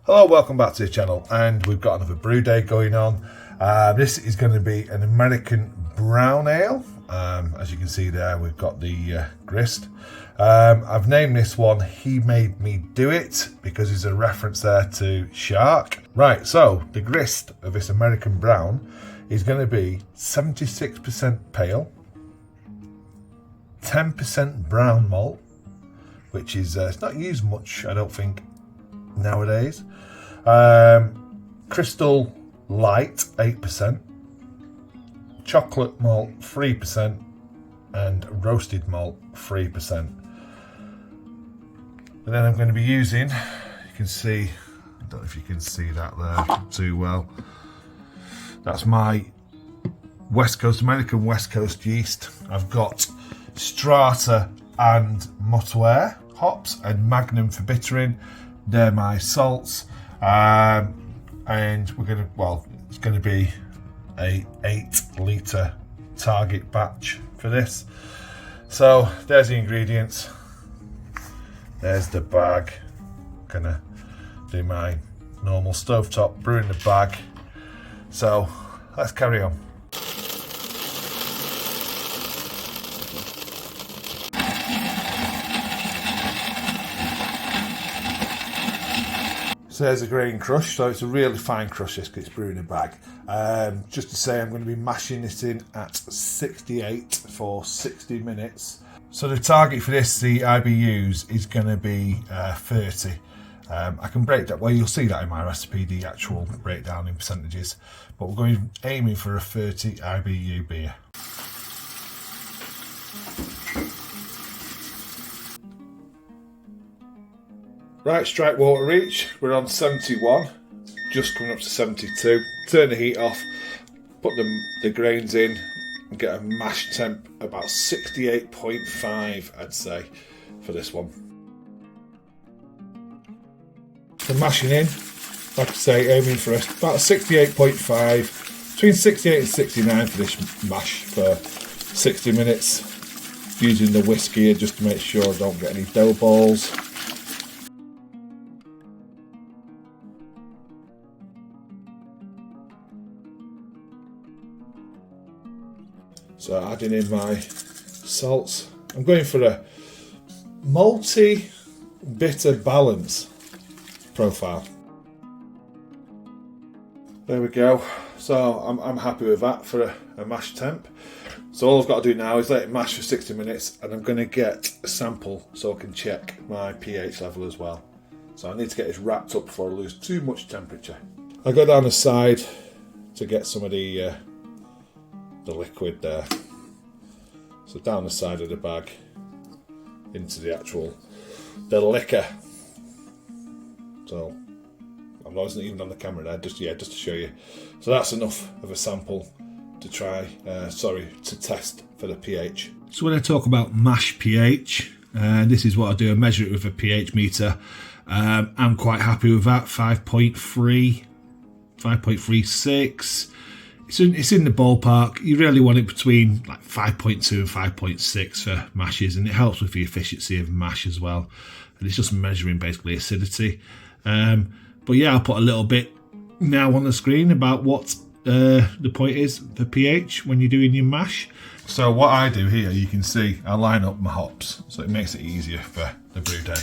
Hello, welcome back to the channel, and we've got another brew day going on. This is going to be an American brown ale. As you can see there, we've got the grist. I've named this one He Made Me Do It because there's a reference there to shark. Right, so the grist of this American brown is going to be 76% pale, 10% brown malt, which is it's not used much, I don't think, nowadays. Crystal light 8%, chocolate malt 3%, and roasted malt 3%. And then I'm going to be using, you can see, I don't know if you can see that there too well, that's my West Coast, American West Coast yeast. I've got Strata and Mutware hops and Magnum for bittering. They're my salts, and we're going to, well, it's going to be a 8-litre target batch for this. So there's the ingredients, there's the bag. Gonna do my normal stovetop brew in the bag. So let's carry on. So there's a grain crush, so it's a really fine crush this, because it's brewing a bag. Just to say, I'm going to be mashing this in at 68 for 60 minutes. So the target for this, the IBUs, is going to be 30. I can break that, well, you'll see that in my recipe, the actual breakdown in percentages, but we're going aiming for a 30 IBU beer. Right, strike water reach, we're on 71, just coming up to 72. Turn the heat off, put the grains in, and get a mash temp about 68.5, I'd say, for this one. So mashing in, like I say, aiming for about 68.5, between 68 and 69 for this mash for 60 minutes. Using the whisk here just to make sure I don't get any dough balls. So adding in my salts. I'm going for a multi-bitter balance profile. There we go. So I'm happy with that for a mash temp. So all I've got to do now is let it mash for 60 minutes, and I'm going to get a sample so I can check my pH level as well. So I need to get this wrapped up before I lose too much temperature. I go down the side to get some of the liquid there. So down the side of the bag into the liquor. So I wasn't even on the camera there, just to show you. So that's enough of a sample to to test for the pH. So when I talk about mash pH, this is what I do. I measure it with a pH meter. I'm quite happy with that, 5.3, 5.36. It's in the ballpark. You really want it between like 5.2 and 5.6 for mashes, and it helps with the efficiency of mash as well. And it's just measuring basically acidity. But yeah, I'll put a little bit now on the screen about what the point is for pH when you're doing your mash. So what I do here, you can see I line up my hops, so it makes it easier for the brew day.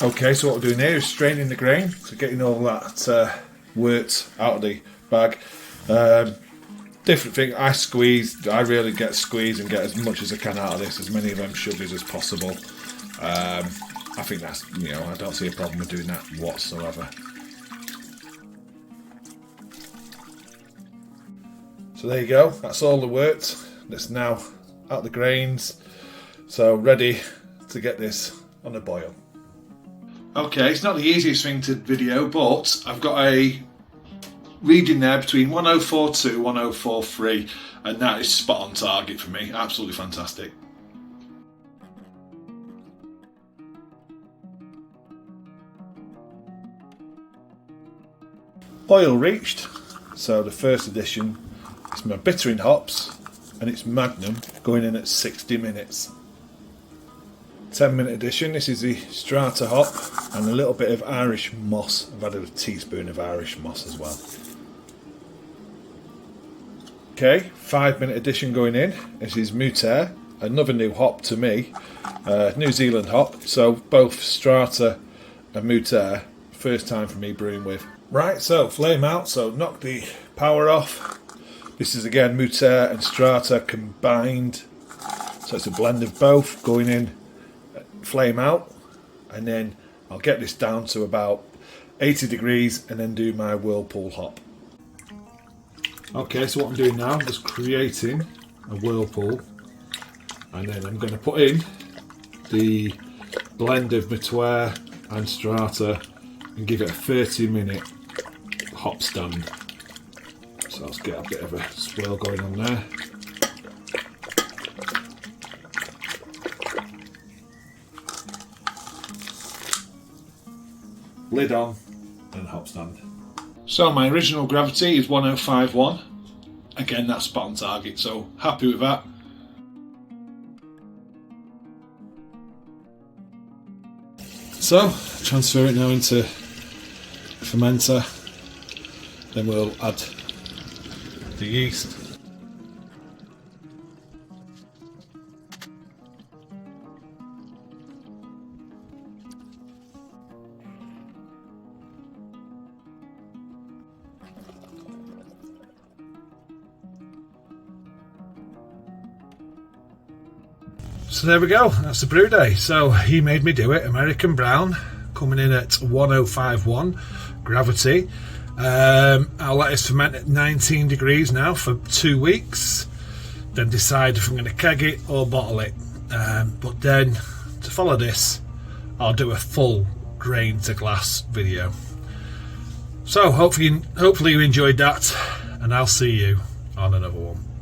Okay, so what we're doing here is straining the grain, so getting all that wort out of the bag. Different thing, I really get squeeze and get as much as I can out of this, as many of them sugars as possible. I think that's, I don't see a problem with doing that whatsoever. So there you go, that's all the wort that's now out the grains, so ready to get this on a boil. Okay, it's not the easiest thing to video, but I've got a reading there between 1042, 1043, and that is spot on target for me. Absolutely fantastic. Boil reached, so the first addition is my bittering hops, and it's Magnum going in at 60 minutes. 10-minute addition. This is the strata hop and a little bit of Irish moss. I've added a teaspoon of Irish moss as well. Okay, 5-minute addition going in. This is Muter, another new hop to me, New Zealand hop. So both strata and Muter, first time for me brewing with. Right, so flame out, so knock the power off. This is again Muter and strata combined. So it's a blend of both going in, flame out, and then I'll get this down to about 80 degrees and then do my whirlpool hop. Okay, so what I'm doing now, I'm just creating a whirlpool, and then I'm going to put in the blend of Muter and strata and give it a 30-minute hop stand. So let's get a bit of a swirl going on there. Lid on and hop stand. So my original gravity is 1051. Again, that's spot on target, so happy with that. So transfer it now into fermenter, then we'll add the yeast. So there we go, that's the brew day. So he made me do it, American brown, coming in at 1051 gravity. I'll let it ferment at 19 degrees now for 2 weeks, then decide if I'm going to keg it or bottle it. But then to follow this, I'll do a full grain to glass video. So hopefully you enjoyed that, and I'll see you on another one.